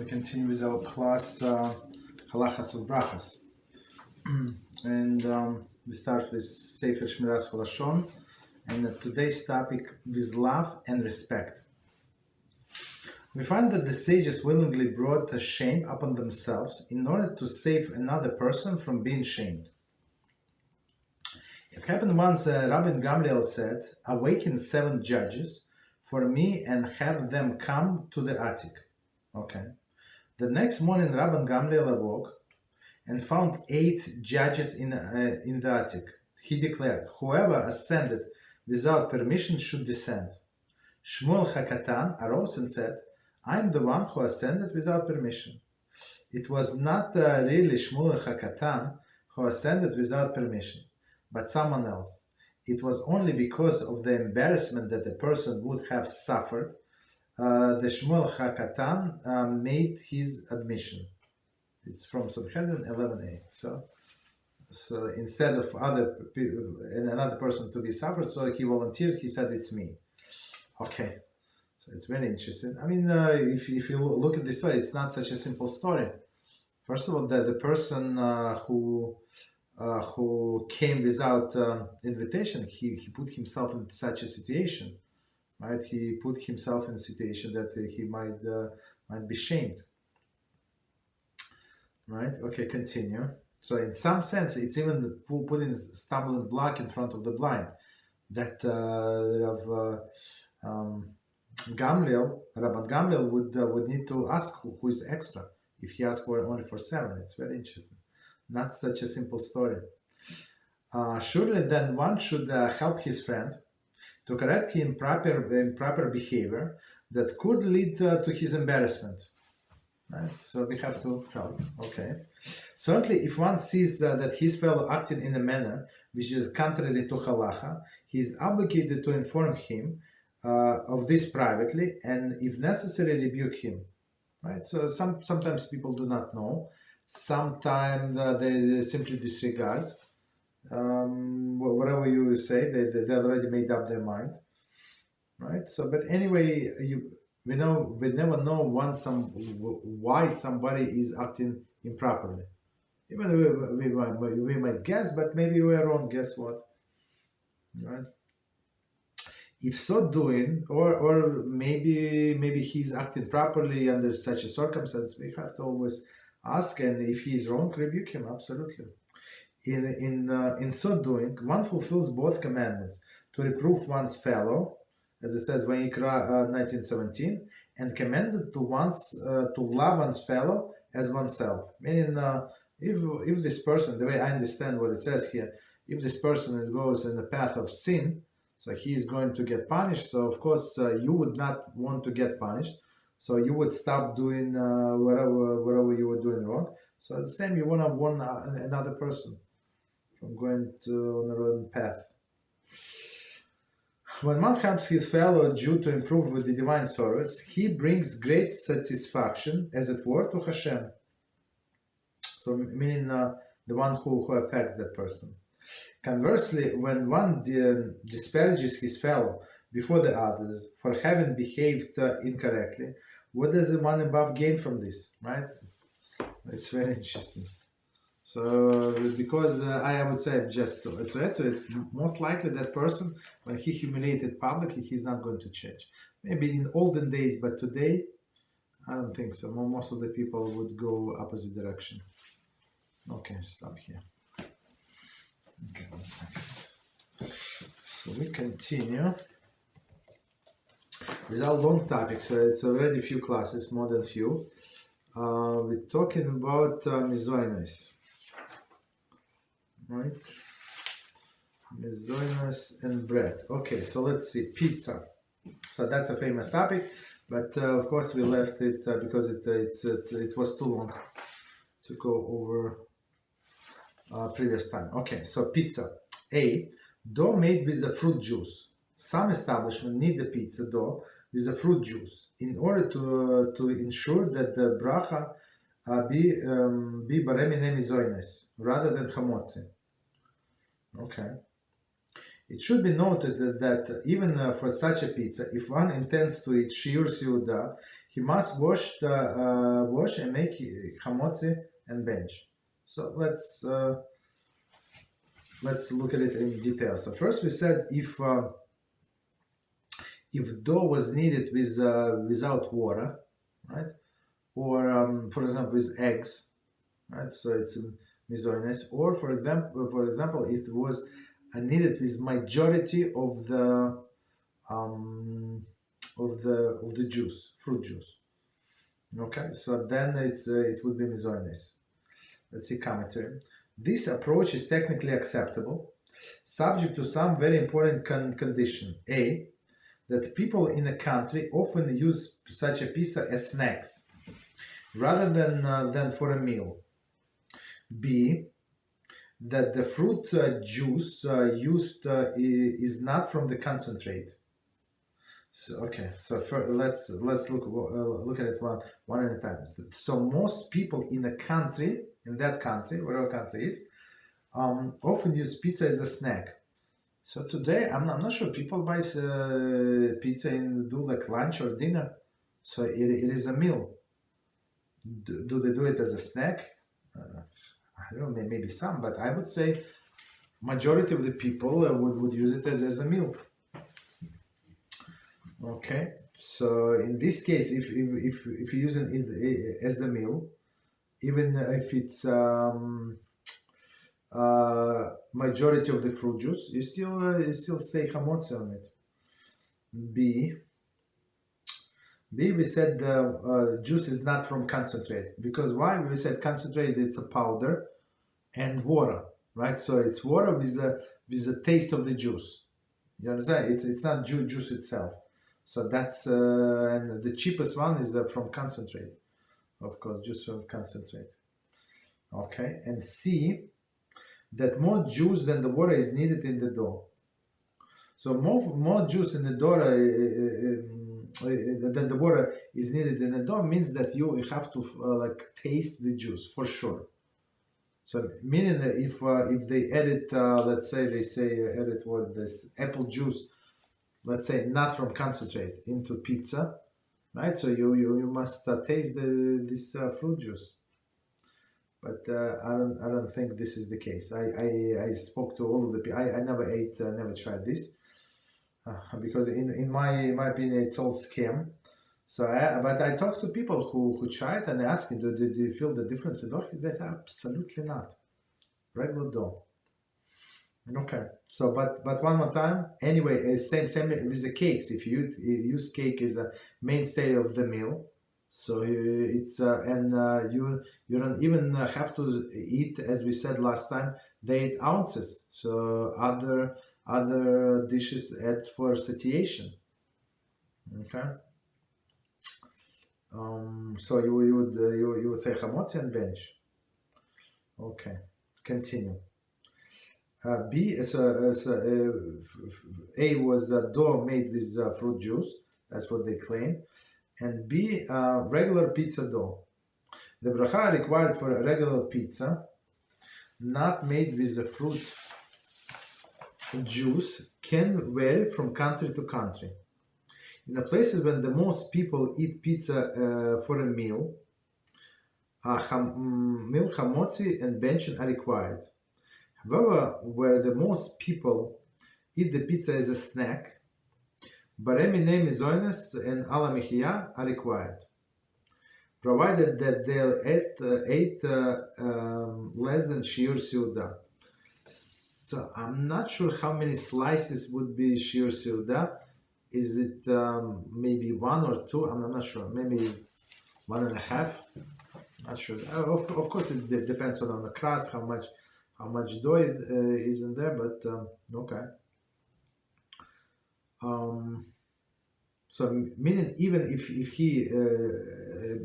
So we continue with our class Halachos of Brochos. And we start with Sefer Shmiras Haloshon, and today's topic with love and respect. We find that the sages willingly brought a shame upon themselves in order to save another person from being shamed. It happened once Rabbi Gamliel said, "Awaken 7 judges for me and have them come to the attic." Okay. The next morning, Rabbi Gamliel awoke and found 8 judges in the attic. He declared, "Whoever ascended without permission should descend." Shmuel HaKatan arose and said, "I'm the one who ascended without permission." It was not really Shmuel HaKatan who ascended without permission, but someone else. It was only because of the embarrassment that the person would have suffered the Shmuel HaKatan made his admission. It's from Sanhedrin 11a. So instead of another person to be suffered, so he volunteered. He said, "It's me." Okay, so it's very interesting. I mean, if you look at this story, it's not such a simple story. First of all, the person who came without invitation, he put himself in such a situation. Right, he put himself in a situation that he might be shamed. Right. Okay. Continue. So, in some sense, it's even putting a stumbling block in front of the blind. That Rabban Gamliel would need to ask who is extra. If he asked only for 7, it's very interesting. Not such a simple story. Surely, then one should help his friend to correct him improper behavior that could lead to his embarrassment. Right? So we have to help. Okay. Certainly, if one sees that his fellow acted in a manner which is contrary to halacha, he is obligated to inform him of this privately, and if necessary, rebuke him. Right. So sometimes people do not know. Sometimes they simply disregard. Whatever you say, they already made up their mind, right? So, but anyway, we never know why somebody is acting improperly. Even we might guess, but maybe we are wrong. Guess what? Right? If so doing, or maybe he's acting properly under such a circumstance, we have to always ask, and if he is wrong, rebuke him. Absolutely. In so doing, one fulfills both commandments: to reprove one's fellow, as it says Vayikra 19:17, and commanded to love one's fellow as oneself. Meaning, if this person, the way I understand what it says here, if this person goes in the path of sin, so he is going to get punished. So of course, you would not want to get punished. So you would stop doing whatever you were doing wrong. So the same, you want to warn another person from going on the wrong path. When one helps his fellow Jew to improve with the divine service, he brings great satisfaction, as it were, to Hashem. So meaning the one who affects that person. Conversely, when one disparages his fellow before the others for having behaved incorrectly, what does the one above gain from this? Right? It's very interesting. So, because I would say, just to add to it, most likely that person, when he humiliated publicly, he's not going to change. Maybe in olden days, but today, I don't think so. Most of the people would go opposite direction. Okay, stop here. Okay, 1 second. So we continue with our long topic. So it's already a few classes, more than few. We're talking about Mezonos, right? Mezonos and bread. Okay, so let's see, pizza. So that's a famous topic, but of course we left it because it was too long to go over previous time. Okay, so pizza. A, dough made with the fruit juice. Some establishments need the pizza dough with the fruit juice in order to ensure that the bracha be baremine mizonos rather than hamotzi. Okay. It should be noted that even for such a pizza, if one intends to eat Shiur Seudah, he must wash and make hamotzi and bench. So let's look at it in detail. So first we said if dough was kneaded with without water, right, or for example with eggs, right, so it's Mezonos, or for example if it was kneaded with majority of the juice, fruit juice. Okay, so then it would be Mezonos. Let's see commentary. This approach is technically acceptable, subject to some very important condition. A, that people in a country often use such a pizza as snacks, rather than for a meal. B, that the fruit juice used is not from the concentrate. So, okay, so let's look at it one at a time. So most people in that country, whatever country it is, often use pizza as a snack. So today, I'm not sure people buy pizza and do like lunch or dinner. So it is a meal. Do they do it as a snack? I don't know, maybe some, but I would say majority of the people would use it as a meal. Okay, so in this case, if you're using it as a meal, even if it's majority of the fruit juice, you still say hamotzi on it. B, we said the juice is not from concentrate, because why? We said concentrate, it's a powder and water, right? So it's water with the taste of the juice. You understand? It's not juice itself. So that's and the cheapest one is from concentrate, of course, juice from concentrate. Okay, and C, that more juice than the water is needed in the dough. So more juice in the dough than the water is needed in the dough means that you have to like taste the juice for sure. So meaning that if they edit, let's say they say edit what this apple juice, let's say not from concentrate, into pizza, right? So you must taste this fruit juice. But I don't think this is the case. I spoke to all of the people. I never tried this because in my opinion it's all scam. So but I talked to people who tried and asked, do you feel the difference in dough? They said absolutely not. Regular dough. Okay. So but one more time. Anyway, same with the cakes. If you use cake as a mainstay of the meal, so it's and you don't even have to eat, as we said last time, the 8 ounces. So other dishes add for satiation. Okay. So you would say hamotzi and bench. Okay. Continue. B A was dough made with fruit juice. That's what they claim. And B, regular pizza dough. The bracha required for a regular pizza, not made with the fruit juice, can vary from country to country. In the places when the most people eat pizza for a meal, hamotzi and bench are required. However, where the most people eat the pizza as a snack, baremine Mezonos and ala mechia are required, provided that they'll eat less than Shiur Seudah. So I'm not sure how many slices would be Shiur Seudah. Is it maybe 1 or 2? I'm not sure. Maybe 1.5. Not sure. Of course, it depends on the crust, how much dough is in there. But okay. So meaning even if he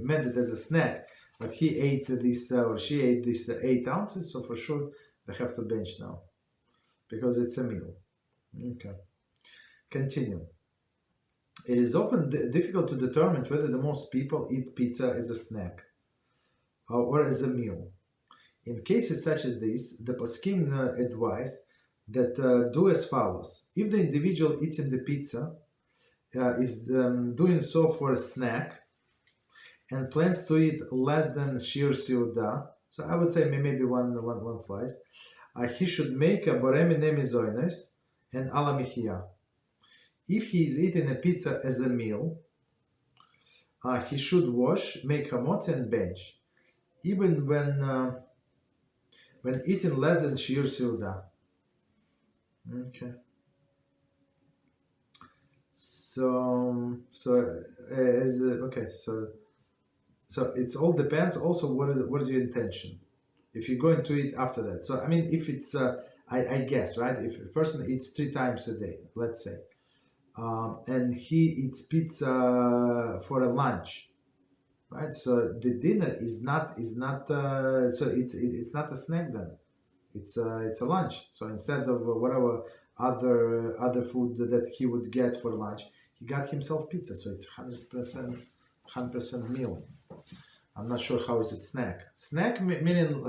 meant it as a snack, but he ate this or she ate this 8 ounces, so for sure they have to bench now because it's a meal. Okay. Continue. It is often difficult to determine whether the most people eat pizza as a snack or as a meal. In cases such as this, the poskim advise that do as follows. If the individual eating the pizza is doing so for a snack, and plans to eat less than Shiur Seudah, so I would say maybe one slice, he should make a boremine Mezonos and ala michia. If he is eating a pizza as a meal, he should wash, make hamotzi, and bench, even when eating less than Shiur Seudah. Okay. So it all depends. Also, what is your intention? If you're going to eat after that. So I mean, if it's I guess, right? If a person eats 3 times a day, let's say, and he eats pizza for a lunch, right? So the dinner is not so it's not a snack then. It's a lunch. So instead of whatever other food that he would get for lunch, he got himself pizza. So it's 100% meal. I'm not sure how is it snack. Snack meaning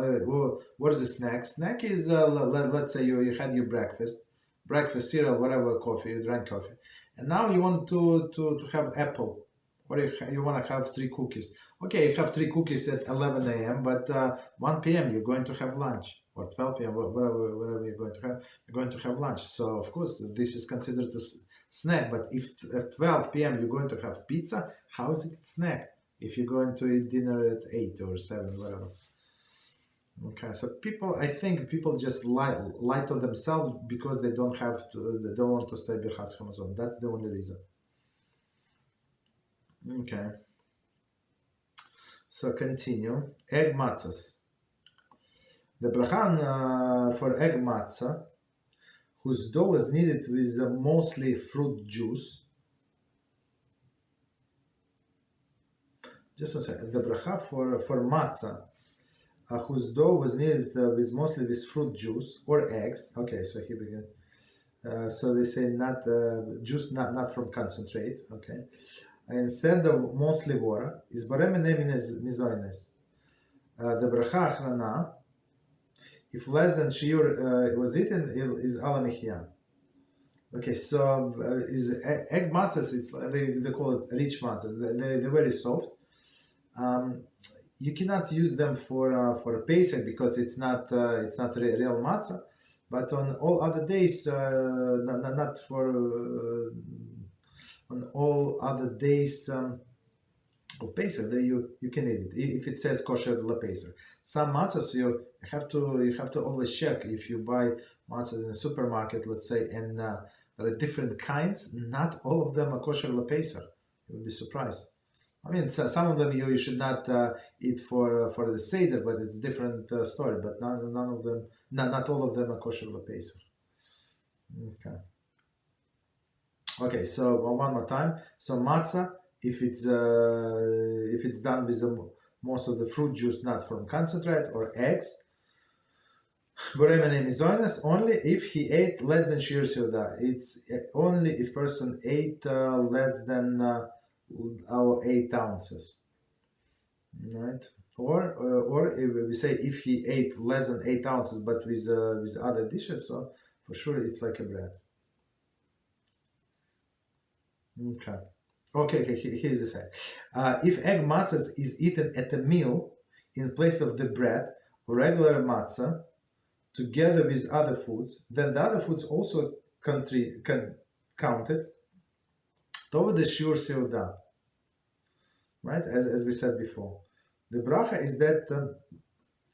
what is a snack? Snack is let's say you had your breakfast, cereal, whatever, coffee, you drank coffee, and now you want to have apple, or you want to have 3 cookies. Okay, you have 3 cookies at 11 a.m., but 1 p.m. you're going to have lunch, or 12 p.m. whatever you're going to have lunch. So of course this is considered a snack. But if at 12 p.m. you're going to have pizza, how is it a snack? If you're going to eat dinner at 8 or 7, whatever. Okay, so I think people just lie to themselves because they don't want to say Birkat Hamazon. That's the only reason. Okay. So continue. Egg matzahs. The bracha for egg matzah, whose dough is kneaded with mostly fruit juice. Just a second. The bracha for matzah, whose dough was kneaded mostly with fruit juice or eggs. Okay, so here we go. So they say not juice, not from concentrate. Okay, instead of mostly water, is boremine Mezonos. The bracha achrana, if less than shiur was eaten, is ala michia. Okay, so is egg matzahs? They call it rich matzahs. They're very soft. You cannot use them for a Pesach because it's not real matzah. But on all other days, not for on all other days of Pesach, you can eat it if it says kosher la Pesach. Some matzahs you have to always check if you buy matzahs in a supermarket, let's say, and there are different kinds. Not all of them are kosher la Pesach. You will be surprised. I mean, some of them you should not eat for the Seder, but it's different story. But none of them, not all of them are kosher la Pesach. Okay. Okay. So one more time. So matzah, if it's done with most of the fruit juice, not from concentrate or eggs. Boremine Mezonos only if he ate less than Shiur Seudah. It's only if person ate less than our 8 ounces, right? Or if we say if he ate less than 8 ounces, but with other dishes, so for sure it's like a bread. Okay. Here's the say. If egg matzahs is eaten at a meal in place of the bread or regular matzah together with other foods, then the other foods also counted toward the Shiur Seudah, right? As we said before, the bracha is that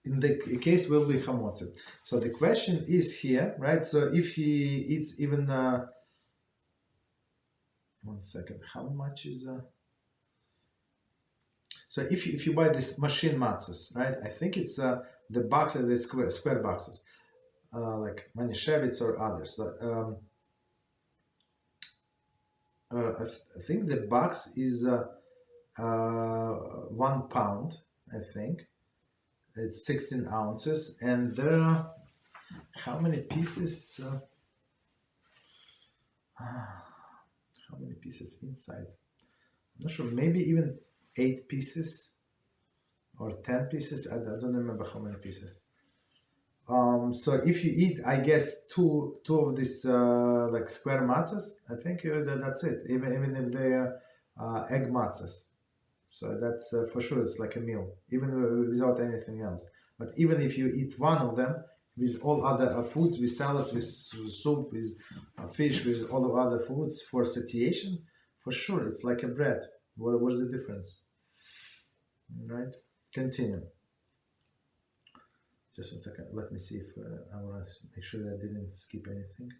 in the case will be hamotzi. So the question is here, right? So if he eats even 1 second, how much is so if you buy this machine matzahs, right? I think it's the boxes, the square boxes, like Manishevitz or others. So, I think the box is 1 pound. I think it's 16 ounces, and there are how many pieces? How many pieces inside? I'm not sure. Maybe even 8 pieces or 10 pieces. I don't remember how many pieces. So if you eat, I guess two of these like square matzahs, I think that's it. Even if they are egg matzahs. So that's for sure, it's like a meal, even without anything else. But even if you eat one of them with all other foods, with salad, with soup, with fish, with all the other foods for satiation, for sure, it's like a bread. What's the difference? Right? Continue. Just a second. Let me see if I want to make sure that I didn't skip anything.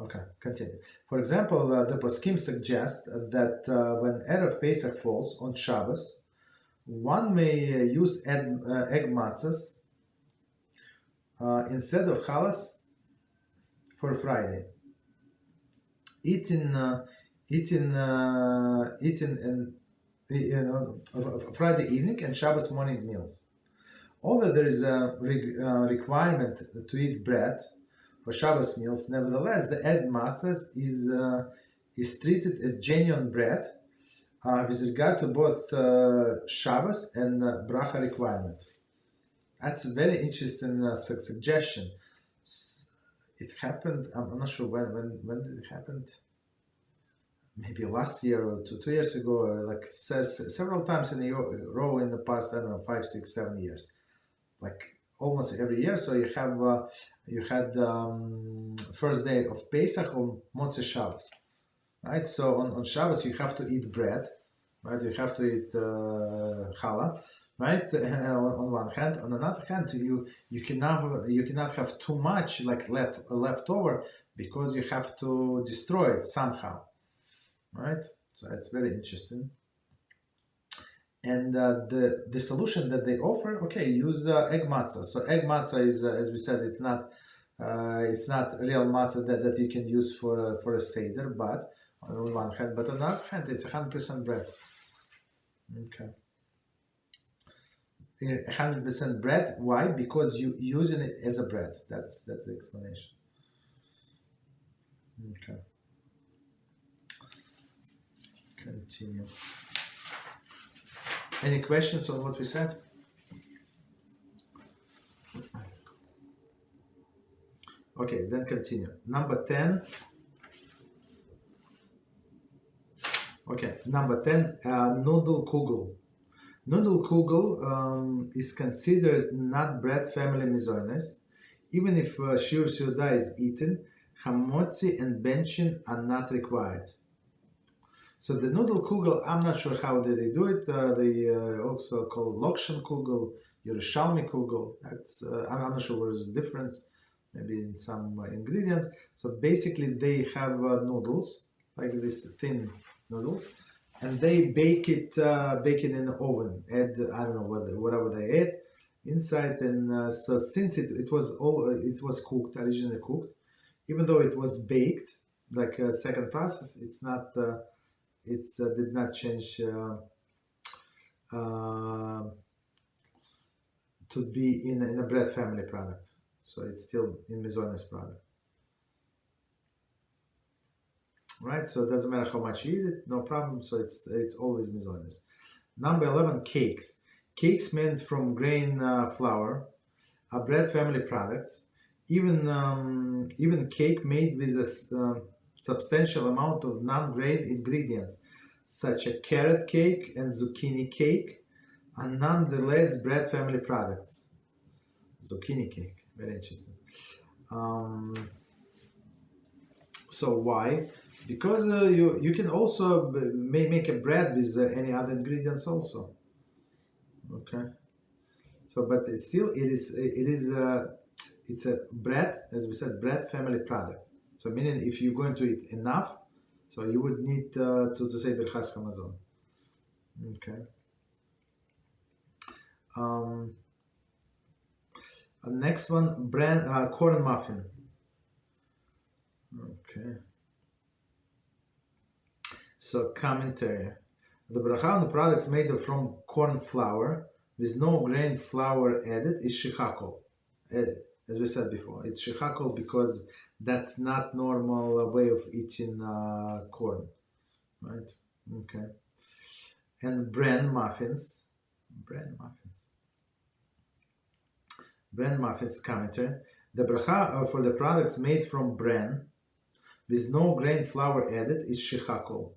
Okay, continue. For example, the poskim suggest that when Erev Pesach falls on Shabbos, one may use egg matzahs instead of challah for Friday. Eating Friday evening and Shabbos morning meals. Although there is a requirement to eat bread for Shabbos meals, nevertheless, the egg matzahs is treated as genuine bread with regard to both Shabbos and Brocha requirement. That's a very interesting suggestion. It happened, I'm not sure when did it happen. Maybe last year or 2 years ago, or like several times in a row in the past, I don't know, 5, 6, 7 years. Like almost every year. So you had first day of Pesach on Motzei Shabbos, right? So on Shabbos you have to eat bread, right? You have to eat challah, right? On one hand, on another hand, you cannot have too much like left over because you have to destroy it somehow, right? So it's very interesting. And the solution that they offer, okay, use egg matzah. So egg matzah is, as we said, it's not real matzah that you can use for a seder, but on one hand, but on the other hand, it's 100% bread. Okay, 100% bread. Why? Because you using it as a bread. That's the explanation. Okay, continue. Any questions on what we said? Okay, then continue. Number 10. Okay, number 10, Noodle Kugel. Noodle Kugel is considered not bread family Mezonos. Even if Shiur Suda is eaten, Hamotzi and Benchin are not required. So the Noodle Kugel, I'm not sure how they do it. They also call Haloshon Kugel, Yerushalmi Kugel. That's I'm not sure what is the difference. Maybe in some ingredients. So basically, they have noodles like this, thin noodles, and they bake it in the oven. Add I don't know whatever they add inside. And so since it was cooked, originally cooked, even though it was baked, like a second process, it's not. Did not change to be in a bread family product, so it's still in Mezonos product, right? So it doesn't matter how much you eat it, no problem. So it's always Mezonos. Number 11, cakes. Cakes made from grain flour are bread family products. Even cake made with a substantial amount of non-grain ingredients, such as carrot cake and zucchini cake, are nonetheless bread family products. Zucchini cake, very interesting. So why? Because you can also make a bread with any other ingredients also. Okay. So, but it's a bread, as we said, bread family product. So meaning if you're going to eat enough, so you would need to say Birkat Hamazon. Okay. Next one, corn muffin. Okay. So commentary. The bracha on the products made from corn flour with no grain flour added is shechakol. As we said before, it's shechakol because that's not normal way of eating corn, right? Okay. And bran muffins commentary. The bracha for the products made from bran with no grain flour added is shechakol.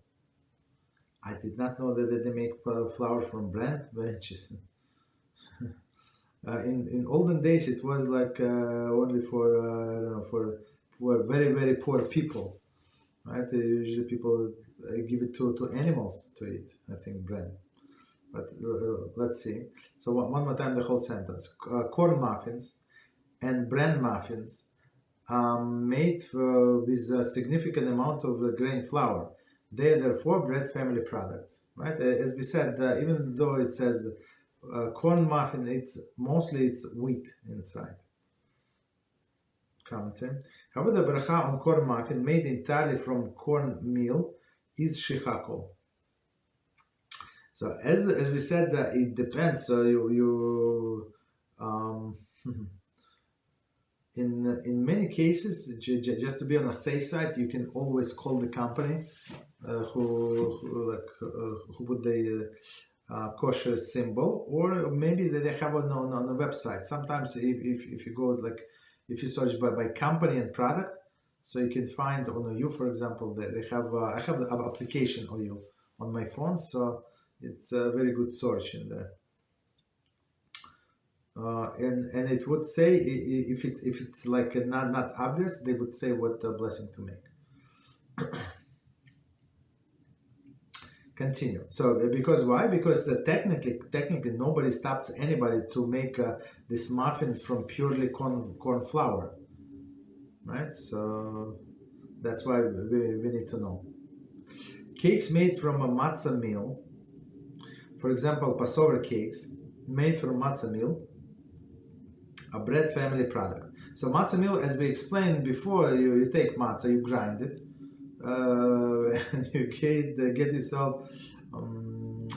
I did not know that they make flour from bran. Very interesting. In olden days, it was like only for I don't know, for very very poor people, right? Usually people give it to animals to eat. I think bran. But let's see. So one more time, the whole sentence: corn muffins and bran muffins made with a significant amount of the grain flour. They are therefore bread family products, right? As we said, even though it says corn muffin, it's wheat inside. Commentary. However, the bracha on corn muffin made entirely from corn meal is shechakol. So as we said, it depends. So in many cases, just to be on a safe side, you can always call the company who put the kosher symbol, or maybe they have it on the website. Sometimes if you go if you search by company and product, so you can find on OU, for example, they have I have the application OU on my phone, so it's a very good search in there. And it would say if it's like not obvious, they would say what blessing to make. Continue. So because why? Because technically nobody stops anybody to make this muffin from purely corn flour, right? So that's why we need to know. Cakes made from a matzah meal, for example, Passover cakes made from matzah meal, a bread family product. So matzah meal, as we explained before, you take matzah, you grind it, and you get yourself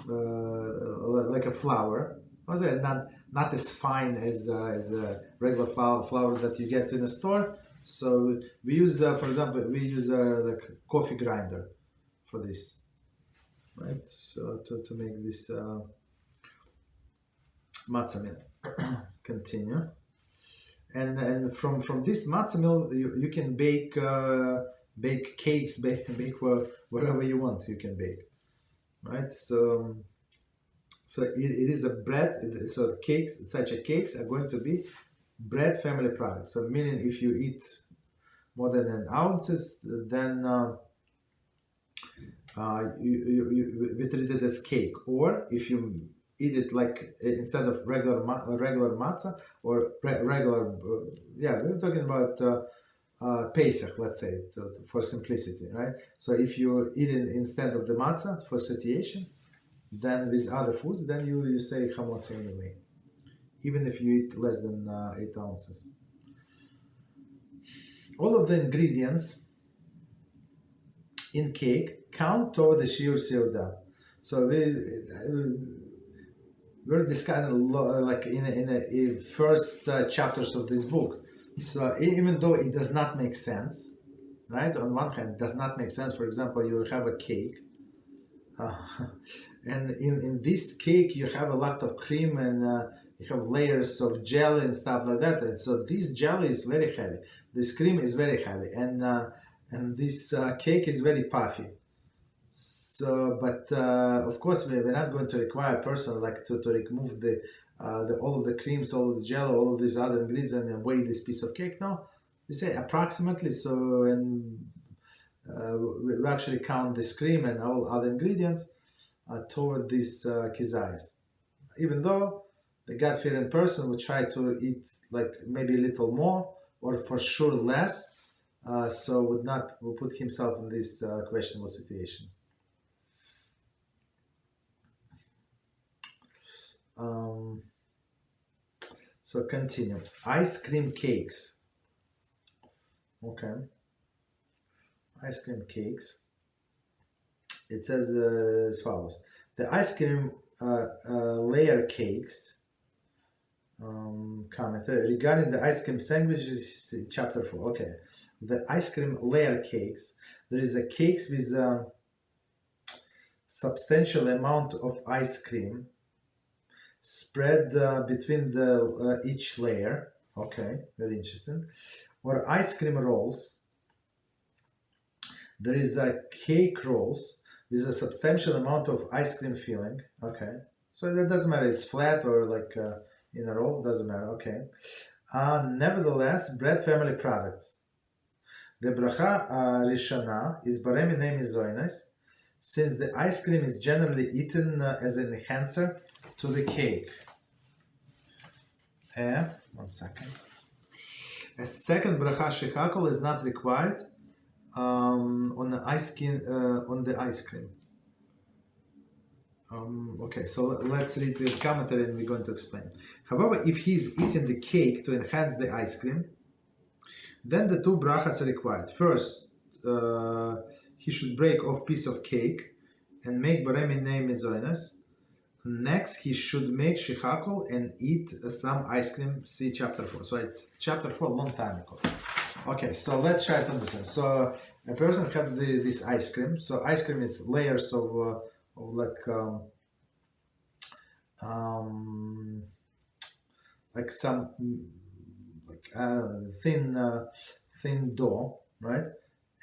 like a flour. Not as fine as a regular flour that you get in a store. So we use, for example, like coffee grinder for this, right? So to make this matzah meal. Continue. And from this matzah meal, you can bake cakes, bake whatever you want. You can bake, right? So it is a bread. So the cakes, such a cakes are going to be bread family products. So meaning if you eat more than an ounces, then we treat it as cake. Or if you eat it like instead of regular matzah or regular, we're talking about Pesach, let's say, for simplicity, right? So if you eat it instead of the matzah for satiation, then with other foods, then you say chamotz anyway, even if you eat less than 8 ounces. All of the ingredients in cake count toward the Shiur Seudah. So we're discussing like in the first chapters of this book. So even though it does not make sense, right? On one hand, it does not make sense. For example, you have a cake, and in this cake you have a lot of cream and you have layers of jelly and stuff like that. And so this jelly is very heavy. This cream is very heavy, and this cake is very puffy. So, but of course, we're not going to require a person like to remove the all of the creams, all of the jello, all of these other ingredients, and weigh this piece of cake. No, we say approximately. So, and we actually count this cream and all other ingredients toward these kizais. Even though the God-fearing person would try to eat like maybe a little more, or for sure less, so would put himself in this questionable situation. So continue. Ice cream cakes. Okay. Ice cream cakes. It says as follows: the ice cream layer cakes. Commentary regarding the ice cream sandwiches, chapter 4. Okay, the ice cream layer cakes. There is a cakes with a substantial amount of ice cream spread between the each layer. Okay, very interesting. Or ice cream rolls. There is a cake rolls. with a substantial amount of ice cream filling. Okay, so that doesn't matter. It's flat or like in a roll. Doesn't matter. Okay. Nevertheless, bread family products. The bracha Rishona is baremi name Mezonot, since the ice cream is generally eaten as an enhancer to the cake. One second. A second bracha shechakol is not required on the ice cream. Okay, so let's read the commentary and we're going to explain. However, if he's eating the cake to enhance the ice cream, then the two brachas are required. First, he should break off piece of cake and make baremi name Mezonot. Next, he should make shechakol and eat some ice cream. See chapter 4. So it's chapter 4 a long time ago. Okay, so let's try to understand. So a person have this ice cream. So ice cream is layers of like some thin dough, right?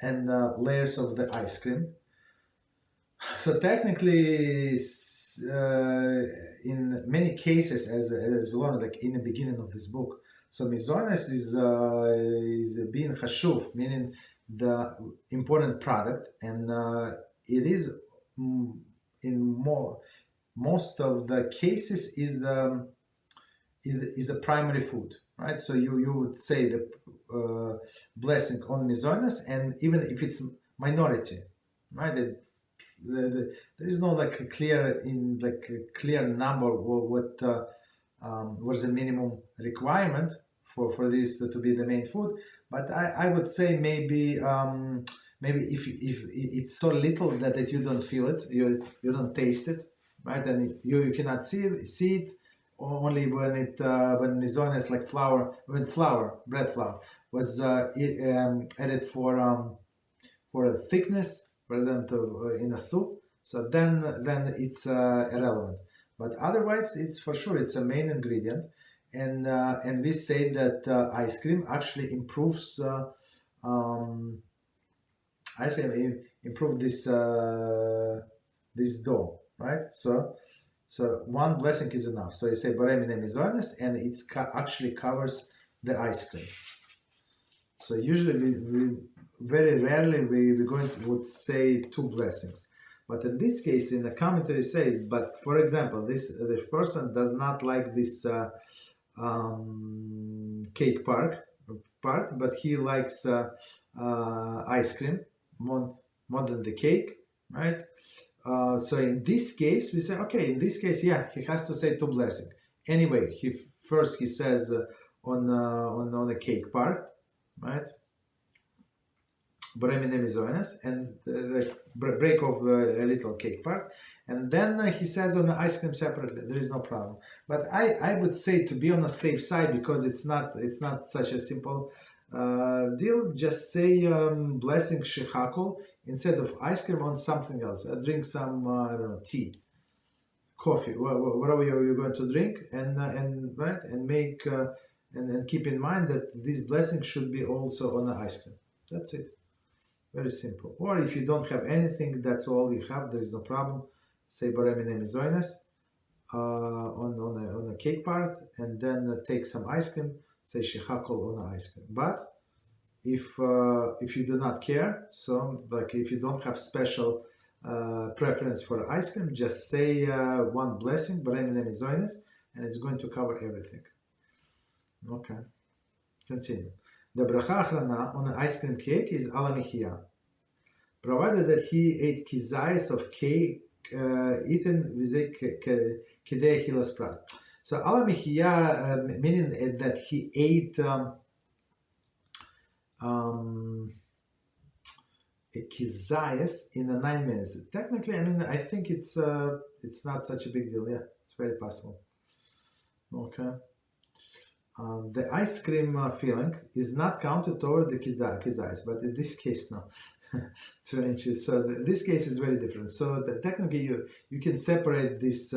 And layers of the ice cream. So technically, in many cases, as we learned, like in the beginning of this book, so Mezonot is being hashuv, meaning the important product, and it is in most of the cases is the primary food, right? So you would say the blessing on Mezonot, and even if it's minority, right? There is no like a clear number what was the minimum requirement for this to be the main food, but I would say maybe if it's so little that you don't feel it, you don't taste it, right? And you cannot see it only when Mezonot like bread flour was added for a thickness, for example, in a soup, so then it's irrelevant. But otherwise, it's for sure it's a main ingredient, and we say that ice cream actually improves this dough, right? So one blessing is enough. So you say baremi name Mezonot, and it actually covers the ice cream. So usually we very rarely would say two blessings, but in this case, in the commentary say, but for example, this person does not like this cake part, but he likes ice cream more than the cake, right? So in this case, we say, okay, in this case, yeah, he has to say two blessings. Anyway, he says on the cake part, right? Baremi name Mezonot, and the break off a little cake part, and then he says on the ice cream separately. There is no problem. But I would say, to be on the safe side, because it's not such a simple deal, just say blessing shechakol instead of ice cream on something else. Drink some I don't know, tea, coffee, whatever you're going to drink, and right, and make and keep in mind that this blessing should be also on the ice cream. That's it. Very simple. Or if you don't have anything, that's all you have. There is no problem. Say baremi name Mezonot on the cake part, and then take some ice cream. Say shechakol on the ice cream. But if you do not care, so like if you don't have special preference for ice cream, just say one blessing baremi name Mezonot, and it's going to cover everything. Okay. Continue. The bracha achrona on the ice cream cake is ala michia, provided that he ate kizayis of cake eaten with kedei achilas pras. So ala michia meaning that he ate kizayis in the 9 minutes. Technically, I mean, I think it's not such a big deal. Yeah, it's very possible. Okay. The ice cream filling is not counted toward the kizayis, but in this case, no. It's very interesting. So this case is very different. So technically, you can separate this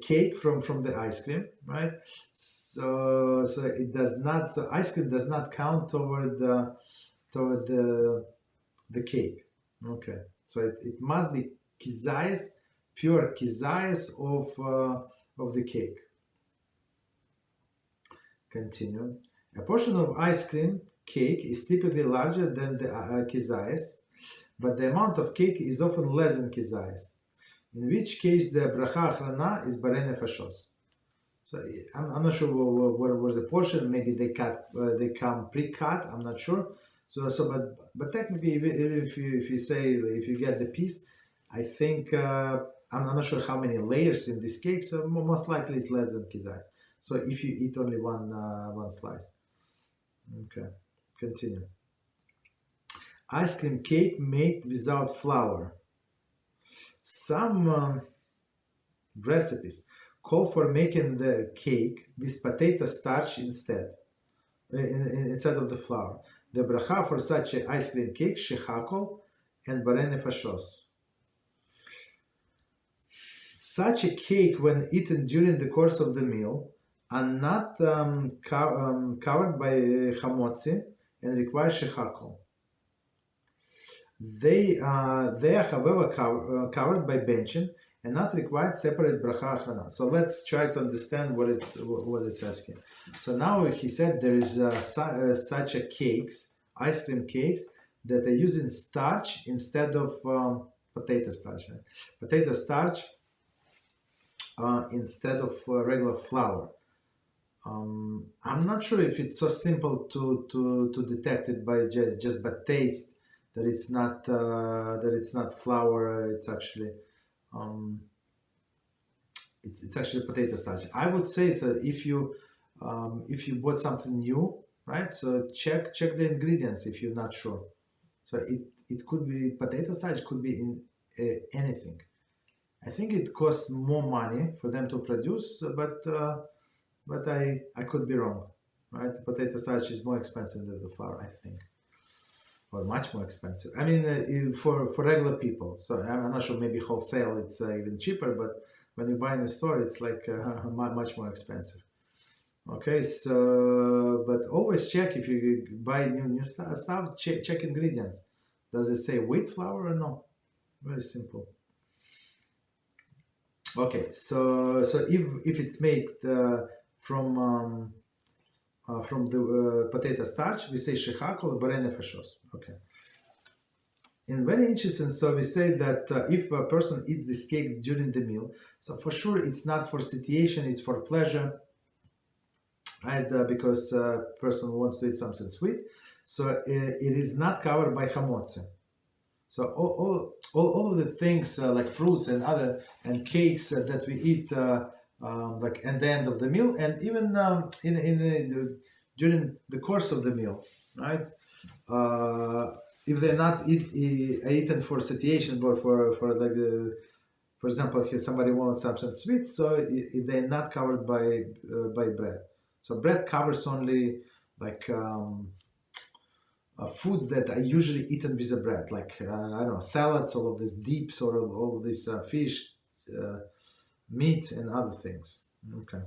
cake from the ice cream, right? So it does not. So ice cream does not count toward the cake. Okay, so it must be kizayis, pure kizayis of the cake. Continue. A portion of ice cream cake is typically larger than the kizayis, but the amount of cake is often less than kizayis, in which case the bracha achrona is barei nefashos. So I'm not sure what was the portion. Maybe they come pre-cut. I'm not sure. But technically, if you say, if you get the piece, I think I'm not sure how many layers in this cake. So most likely it's less than kizayis. So if you eat only one slice. Okay, continue. Ice cream cake made without flour. Some recipes call for making the cake with potato starch instead of the flour. The bracha for such an ice cream cake, shechakol and barei nefashos. Such a cake, when eaten during the course of the meal, are not covered by chamotzi and require shechakol. They are, however, covered by benching and not required separate bracha achrona. So let's try to understand what it's asking. So now he said there is such a cakes, ice cream cakes, that are using starch instead of potato starch. Right? Potato starch instead of regular flour. I'm not sure if it's so simple to detect it by just by taste that it's not flour. It's actually it's actually potato starch. I would say so if you bought something new, right? So check the ingredients if you're not sure. So it could be potato starch, could be in anything. I think it costs more money for them to produce, but I could be wrong, right? The potato starch is more expensive than the flour, I think, or much more expensive. I mean, for regular people. So I'm not sure. Maybe wholesale it's even cheaper, but when you buy in the store, it's like much more expensive. Okay, so but always check if you buy new stuff. Check ingredients. Does it say wheat flour or no? Very simple. Okay, so if it's made from the potato starch, we say shechakol barei nefashos. Okay. And very interesting. So we say that if a person eats this cake during the meal, so for sure it's not for satiation, it's for pleasure, right? Because person wants to eat something sweet. So it is not covered by chamotzi. So all of the things like fruits and cakes that we eat like at the end of the meal, and even during the course of the meal, right? If they're not eaten for satiation, but for like for example, if somebody wants something sweet, so they're not covered by bread. So bread covers only like foods that are usually eaten with the bread, like I don't know, salads, all of these dips, or all of this fish, meat, and other things. Okay.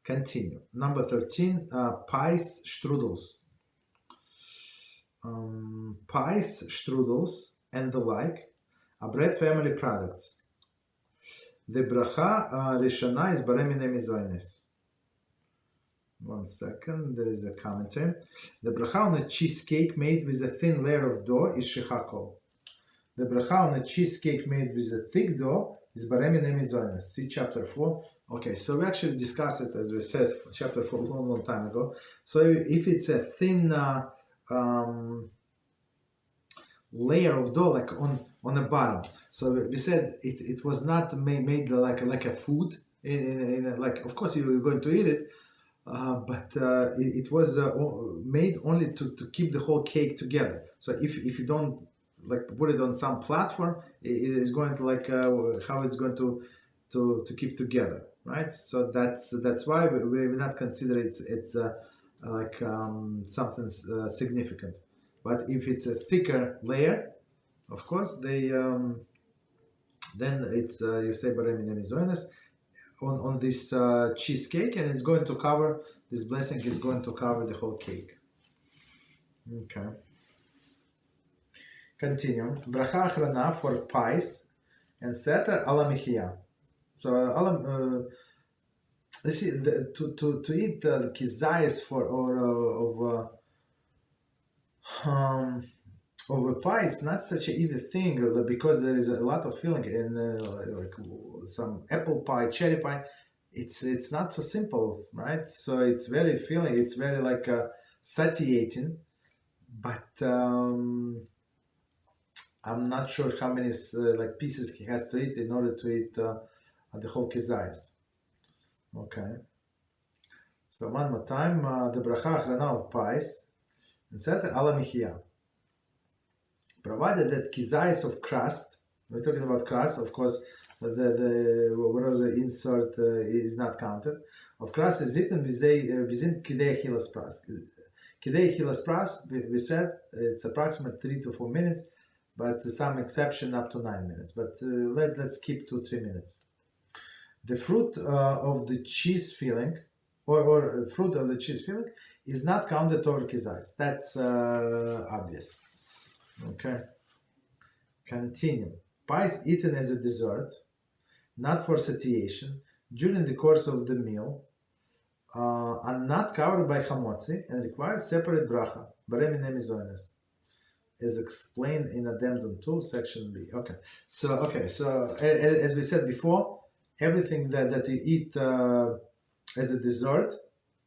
Continue. Number 13, pies, strudels. Pies, strudels, and the like are bread family products. The bracha Rishona is barei Mezonot. One second, there is a commentary. The bracha on a cheesecake made with a thin layer of dough is shechakol. The bracha on a cheesecake made with a thick dough is barei Mezonot. See chapter 4. Okay, so we actually discussed it, as we said, for chapter 4 a long time ago. So if it's a thin layer of dough, like on the bottom, so we said it was not made like a food. Like, of course you're going to eat it. But it was made only to keep the whole cake together. So if you don't like put it on some platform, it is going to like how it's going to keep together, right? So that's why we will not consider it's like something significant. But if it's a thicker layer, of course they then it's you say barei Mezonot on this cheesecake, and it's going to cover, this blessing is going to cover the whole cake. Okay. Continue. Bracha achrona for pies and seter ala michia. So you see, to eat kizayis for of a pie is not such an easy thing because there is a lot of filling in like some apple pie, cherry pie. It's not so simple, right? So it's very filling. It's very like satiating, but I'm not sure how many like pieces he has to eat in order to eat the whole kizayis. Okay. So one more time, the bracha achrona of pies and seter ala michia. Provided that kizayis of crust, we're talking about crust, of course, the whatever the insert is not counted. Of crust is eaten within kidei achilas pras. Kidei achilas pras, we said it's approximately 3 to 4 minutes, but some exception up to 9 minutes. But let's keep to 3 minutes. The fruit of the cheese filling, or fruit of the cheese filling, is not counted over kizayis. That's obvious. Okay. Continue. Pies eaten as a dessert, not for satiation, during the course of the meal, are not covered by chamotzi and require separate bracha, barem Mezonos, as explained in Addendum 2, section B. Okay. So as we said before, everything that you eat as a dessert,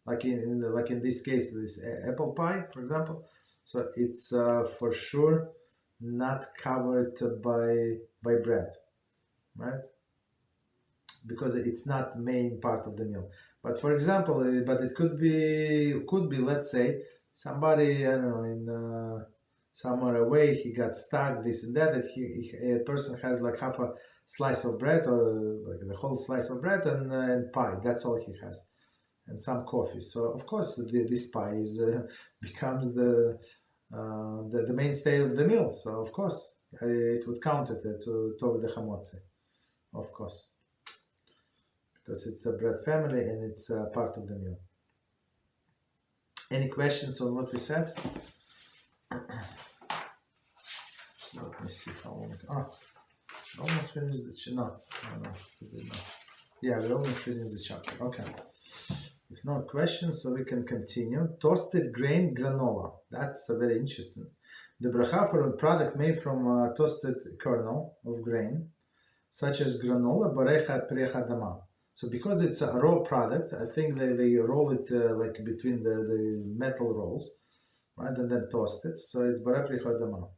like in this case, this apple pie, for example, so it's for sure not covered by bread, right? Because it's not main part of the meal. But for example, but it could be let's say somebody, I don't know, in somewhere away, he got stuck, this and that, a person has like half a slice of bread or like the whole slice of bread and pie. That's all he has, and some coffee. So of course this pie is becomes the mainstay of the meal. So of course it would count it toward the chamotzi, of course, because it's a bread family and it's part of the meal. Any questions on what we said? Let me see how long. Almost finished the no, we did not. Yeah, we almost finished the chapter. Okay. If no questions, so we can continue. Toasted grain granola. That's very interesting. The bracha for a product made from toasted kernel of grain, such as granola, barecha precha dama. So because it's a raw product, I think they roll it like between the metal rolls, right, and then toast it. So it's barecha dama.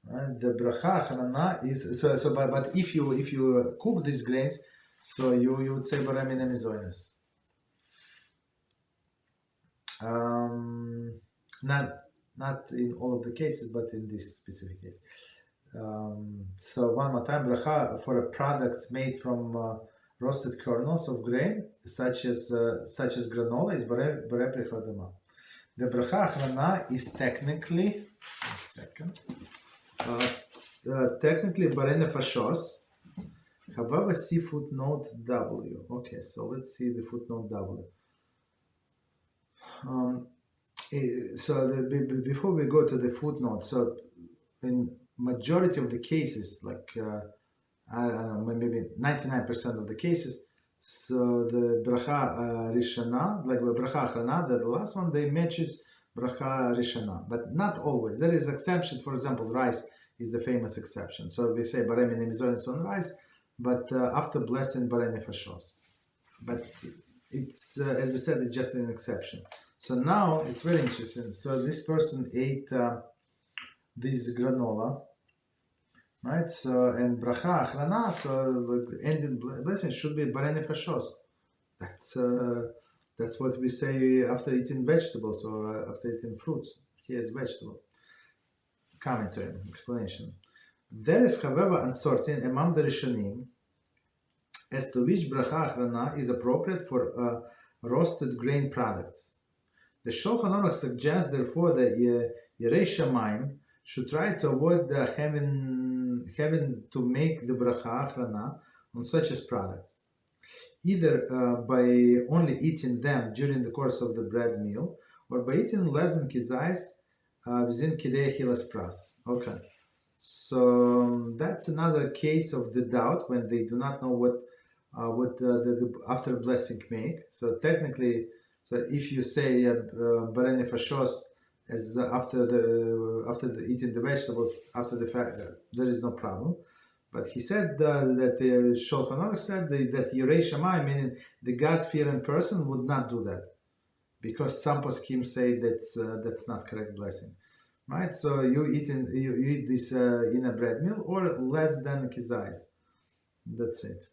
Right? The bracha achrona is so. But if you cook these grains, so you would say barem Mezonos. Not in all of the cases, but in this specific case. So one more time, bracha for a product made from roasted kernels of grain, such as granola, is bareh precha dama. The bracha achrona is technically technically bareh nefashos. However, see footnote W. Okay, so let's see the footnote W. Before we go to the footnote, so in majority of the cases, like I don't know, maybe 99% of the cases, so the bracha Rishona, like the bracha achrona, the last one, they matches bracha Rishona, but not always. There is exception. For example, rice is the famous exception. So we say barem Mezonos on rice, but after blessing bareh nefashos. But it's as we said, it's just an exception. So now it's very interesting. So this person ate this granola, right? So and bracha achrona, so ending blessing should be bareh nefashos. That's what we say after eating vegetables or after eating fruits. Here is vegetable. Commentary, explanation. There is, however, uncertainty among the Rishonim as to which bracha achrona is appropriate for roasted grain products. The Shulchan Aruch suggests, therefore, that Yerei Shamayim should try to avoid having to make the bracha achrona on such as products, either by only eating them during the course of the bread meal, or by eating less than kizayis within Kidei Hilas Pras. Okay. So that's another case of the doubt when they do not know what the after blessing make. So technically, so if you say Barene Fashos as after the eating the vegetables after the fact, there is no problem. But he said that Shulchan Aruch said that Yirei Shammai, meaning the God-fearing person, would not do that, because some poskim say that's not correct blessing, right? So you eat this in a bread meal or less than kizais. That's it.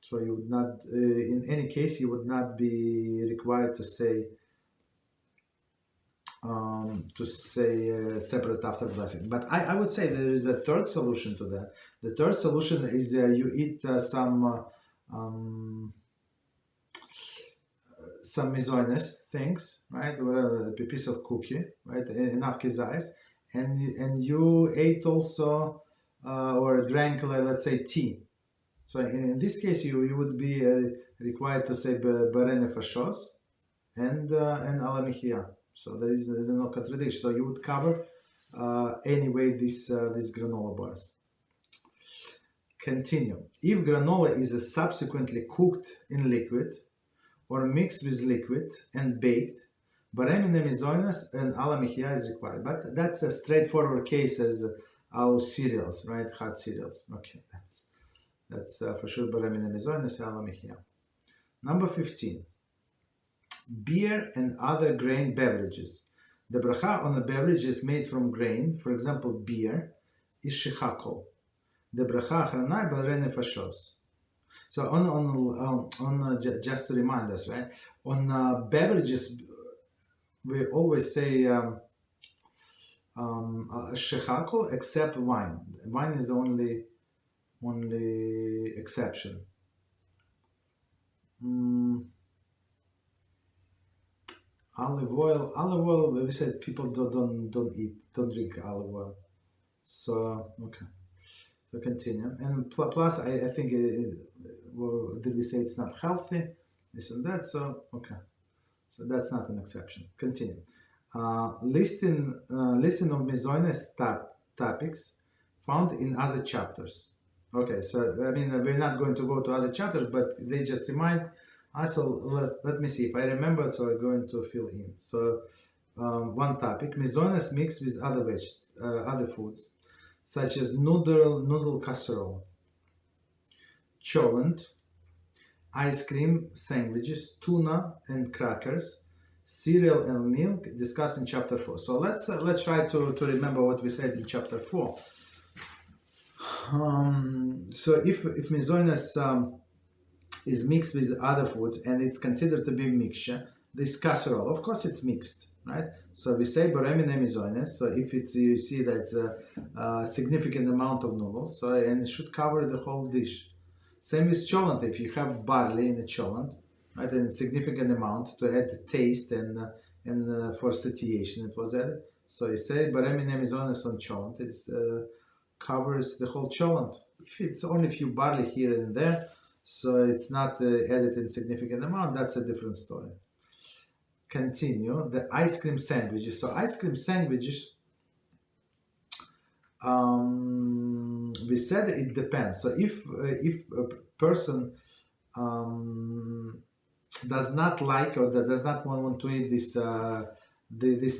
So you would not, in any case, you would not be required to say separate after blessing. But I would say there is a third solution to that. The third solution is you eat some Mezonos things, right? Whatever, a piece of cookie, right? Enough kizais, and you ate also or drank, let's say, tea. So in this case, you would be required to say Barene Fashos and Alamichia. So there is no contradiction. So you would cover anyway these granola bars. Continue. If granola is subsequently cooked in liquid or mixed with liquid and baked, Baremine Mezonos and Alamichia is required. But that's a straightforward case as our cereals, right? Hot cereals. Okay, that's for sure Baremine Mezonos and Alamichia. Number 15. Beer and other grain beverages. The bracha on a beverage is made from grain, for example, beer, is shechakol. The bracha achrona barene fashos. So on just to remind us, right? On beverages, we always say shechakol except wine. Wine is the only exception. Olive oil. We said people don't drink olive oil. So okay, so continue. And plus, I think did we say it's not healthy? This and that. So okay, so that's not an exception. Continue. Listing of Mezonos topics found in other chapters. Okay, so I mean we're not going to go to other chapters, but they just remind. Also, let me see if I remember, so I'm going to fill in. So, one topic, Mezonos mixed with other foods, such as noodle casserole, cholent, ice cream, sandwiches, tuna and crackers, cereal and milk, discussed in chapter 4. So let's try to remember what we said in chapter 4. So if Mezonos is mixed with other foods and it's considered to be mixture, this casserole, of course it's mixed, right? So we say Baremine Mezonos. So if it's, you see that's a significant amount of noodles, so and it should cover the whole dish. Same with cholent. If you have barley in a cholent, right, and significant amount to add taste and for satiation it was added. So you say Baremine Mezonos on cholent. It covers the whole cholent. If it's only a few barley here and there, so it's not added in significant amount, that's a different story. Continue. The ice cream sandwiches. So ice cream sandwiches, we said it depends. So if a person does not like or does not want to eat this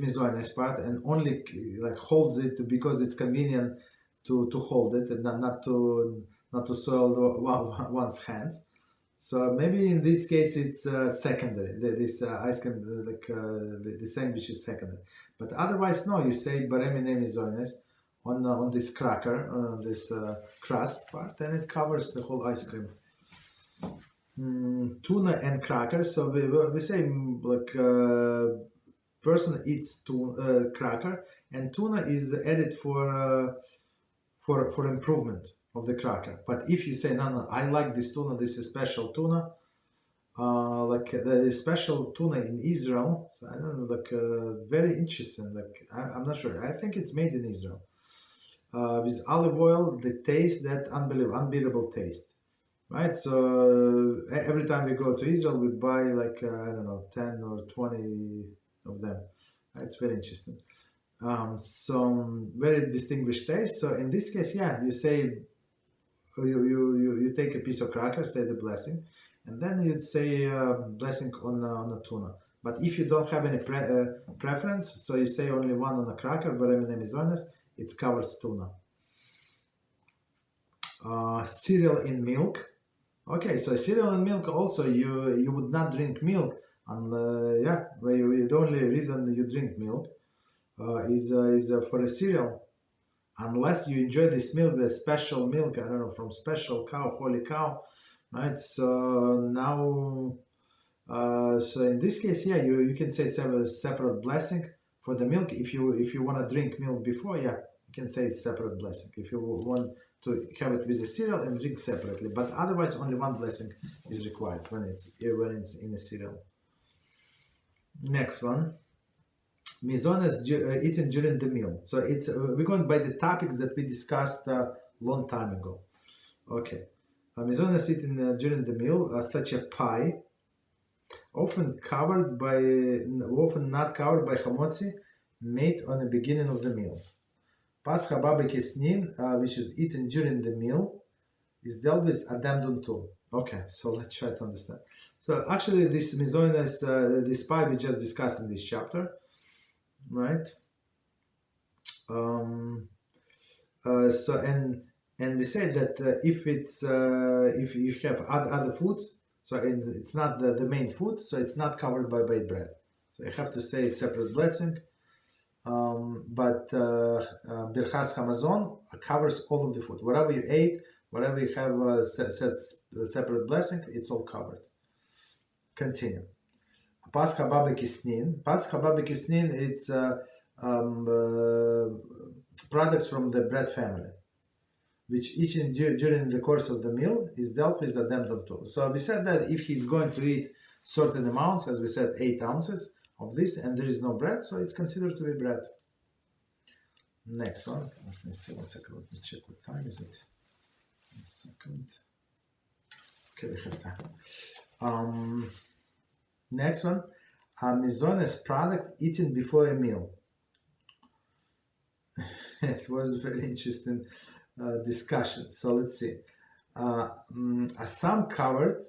Mezonos part and only like holds it because it's convenient to hold it and not to soil one's hands. So maybe in this case it's secondary. This ice cream, like the sandwich is secondary. But otherwise, no. You say Baremine Mezonos on this cracker, on this crust part, and it covers the whole ice cream. Tuna and crackers. So we say like person eats cracker, and tuna is added for improvement of the cracker. But if you say no, I like this tuna, this is special tuna, like the special tuna in Israel. So I don't know, like very interesting. Like I'm not sure. I think it's made in Israel with olive oil. The taste, that unbeatable taste, right? So every time we go to Israel, we buy like I don't know 10 or 20 of them. It's very interesting. So very distinguished taste. So in this case, yeah, you say you take a piece of cracker, say the blessing, and then you'd say blessing on a tuna. But if you don't have any preference, so you say only one on a cracker, but Mezonos, it covers tuna. Cereal in milk. Okay, so cereal and milk also, you would not drink milk, and the only reason you drink milk is for a cereal, unless you enjoy this milk, the special milk, I don't know, from special cow, holy cow, right? So now, so in this case, yeah, you can say separate blessing for the milk. If you want to drink milk before, yeah, you can say separate blessing. If you want to have it with a cereal and drink separately, but otherwise only one blessing is required when it's in a cereal. Next one. Mezonos eaten during the meal. So it's we're going by the topics that we discussed a long time ago. Okay, Mezonos eaten during the meal, such a pie, often not covered by hamotzi, made on the beginning of the meal. Pas hababek esnin, which is eaten during the meal, is dealt with addendum 2. Okay, so let's try to understand. So actually, this Mezonos, this pie we just discussed in this chapter. Right. So and we said that if it's if you have other foods, so it's not the main food, so it's not covered by bread. So you have to say it's separate blessing. But Birkas Hamazon covers all of the food. Whatever you ate, whatever you have separate blessing, it's all covered. Continue. Pas hababek isnin. Pas hababek isnin, it's products from the bread family, which each during the course of the meal is dealt with addendum 2. So we said that if he's going to eat certain amounts, as we said, 8 ounces of this, and there is no bread, so it's considered to be bread. Next one. Let me see 1 second. Let me check what time is it. 1 second. Okay, we have time. Next one, a Mezonos product eaten before a meal. It was very interesting discussion. So let's see. Some covered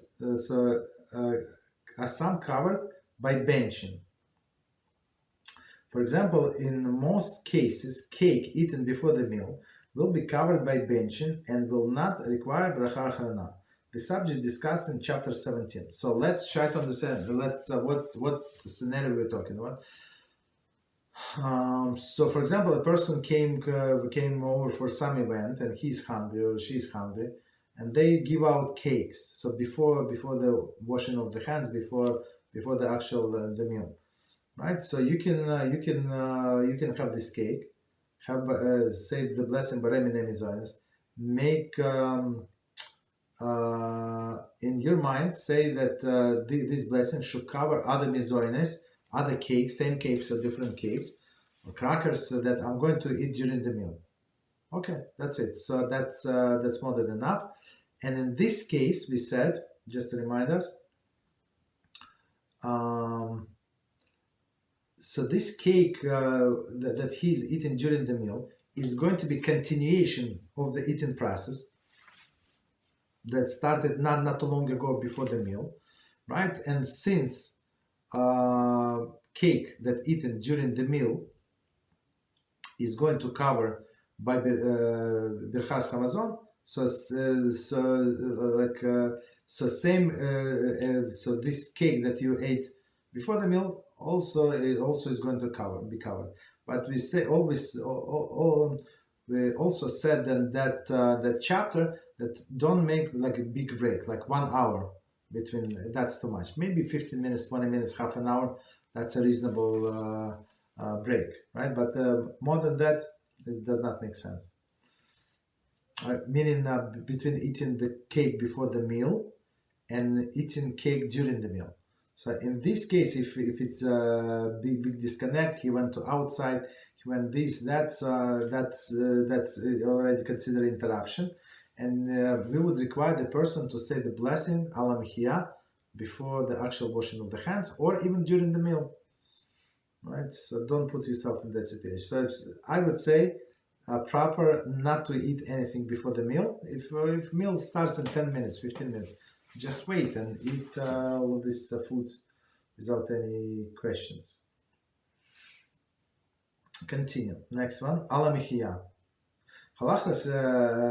by benching. For example, in most cases, cake eaten before the meal will be covered by benching and will not require bracha achrona. The subject discussed in chapter 17. So let's try to understand. What scenario we're talking about. So, for example, a person came over for some event and he's hungry or she's hungry, and they give out cakes. So before the washing of the hands, before the actual the meal, right? So you can have this cake, have say the blessing Baremi Mezonos, make. In your mind, say that this blessing should cover other Mezonos, other cakes, same cakes or different cakes, or crackers that I'm going to eat during the meal. Okay, that's it. So that's more than enough. And in this case, we said, just to remind us, so this cake that he's eating during the meal is going to be continuation of the eating process that started not too long ago before the meal, right? And since cake that eaten during the meal is going to cover by Birchas Hamazon, so this cake that you ate before the meal also is going to be covered. But we say always we also said that chapter that don't make like a big break, like 1 hour between. That's too much. Maybe 15 minutes, 20 minutes, half an hour. That's a reasonable break, right? But more than that, it does not make sense. Meaning between eating the cake before the meal and eating cake during the meal. So in this case, if it's a big disconnect, he went to outside, he went this, that's already considered interruption, and we would require the person to say the blessing Alam Hia before the actual washing of the hands, or even during the meal. right? So don't put yourself in that situation. So I would say proper not to eat anything before the meal. If meal starts in 10 minutes, 15 minutes, just wait and eat all of these foods without any questions. Continue. Next one, Ala Michia. Halachos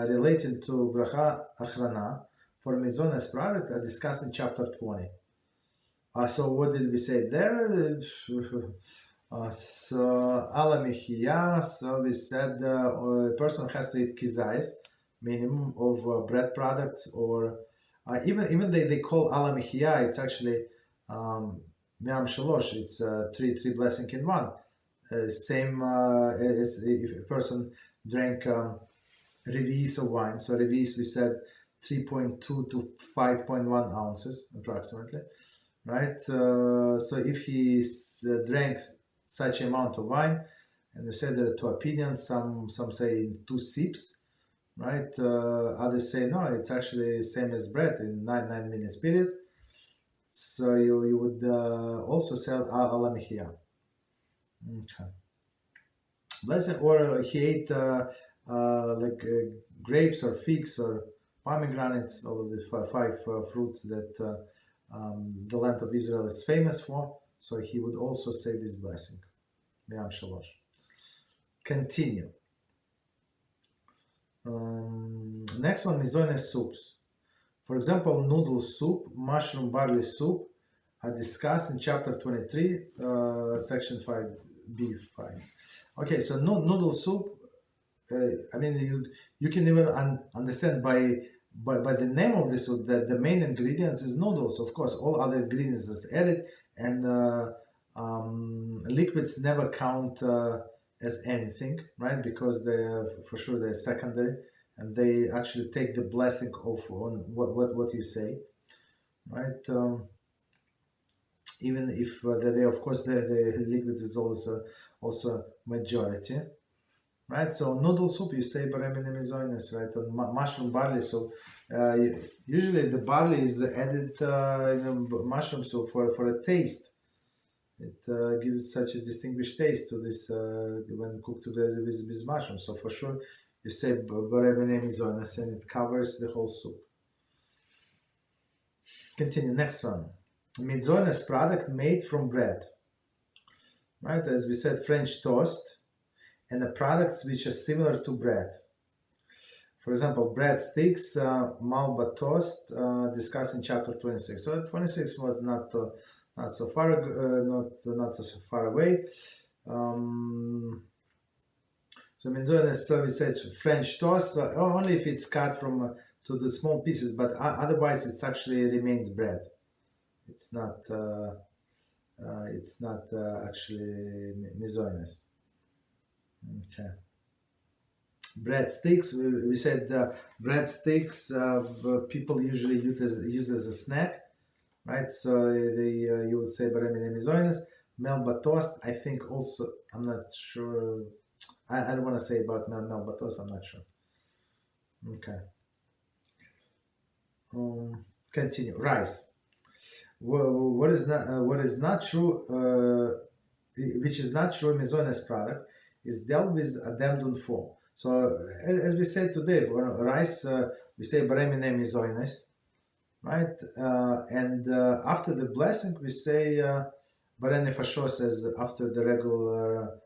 relating to Brocha Achrana for Mezonos product are discussed in chapter 20. So what did we say there? So Ala Michia, so we said a person has to eat kizayis, minimum of bread products, or even they call Ala Michia, it's actually Miam Shalosh, it's three blessing in one. Same as if a person drank revis of wine. So revis we said 3.2 to 5.1 ounces approximately, right? So if he drank such amount of wine, and we said there are two opinions. Some say 2 sips, right? Others say no, it's actually same as bread in 9 minutes period. So you would also sell Ala Michia. Okay. Blessing, or he ate grapes or figs or pomegranates, all of the five fruits that the land of Israel is famous for. So he would also say this blessing. Me'am Shalosh. Continue. Next one, Mezonot soups. For example, noodle soup, mushroom barley soup are discussed in chapter 23, section 5b5. Okay, so noodle soup, I mean, you can even understand by the name of the soup that the main ingredients is noodles. Of course, all other ingredients is added, and liquids never count as anything, right? Because they're secondary, and they actually take the blessing of on what you say, right? Even if they of course the liquid is also majority, right? So noodle soup you say Baremine Mezonot, right? On mushroom barley soup, usually the barley is added in a mushroom soup for a taste. It gives such a distinguished taste to this when cooked together with mushrooms. So for sure you say Baremine Mezonot, and it covers the whole soup. Continue. Next one. Mezonot product made from bread, right? As we said, French toast, and the products which are similar to bread. For example, bread sticks, malba toast, discussed in chapter 26. So 26 was not so far not so far away. So Mezonot, so we said French toast only if it's cut from to the small pieces, but otherwise it actually remains bread. It's not actually Mezonot. Okay. Bread sticks. We said bread sticks. People usually use as a snack, right? So you would say Baremine Mezonot. Melba toast. I think also. I'm not sure. I don't want to say about Melba toast. I'm not sure. Okay. Continue. Rice. What is not true, which is not true Mezonot product, is dealt with addendum 4. So as we said today, for rice we say Baremine Mezonot, right? And after the blessing we say Barene Fashos as after the regular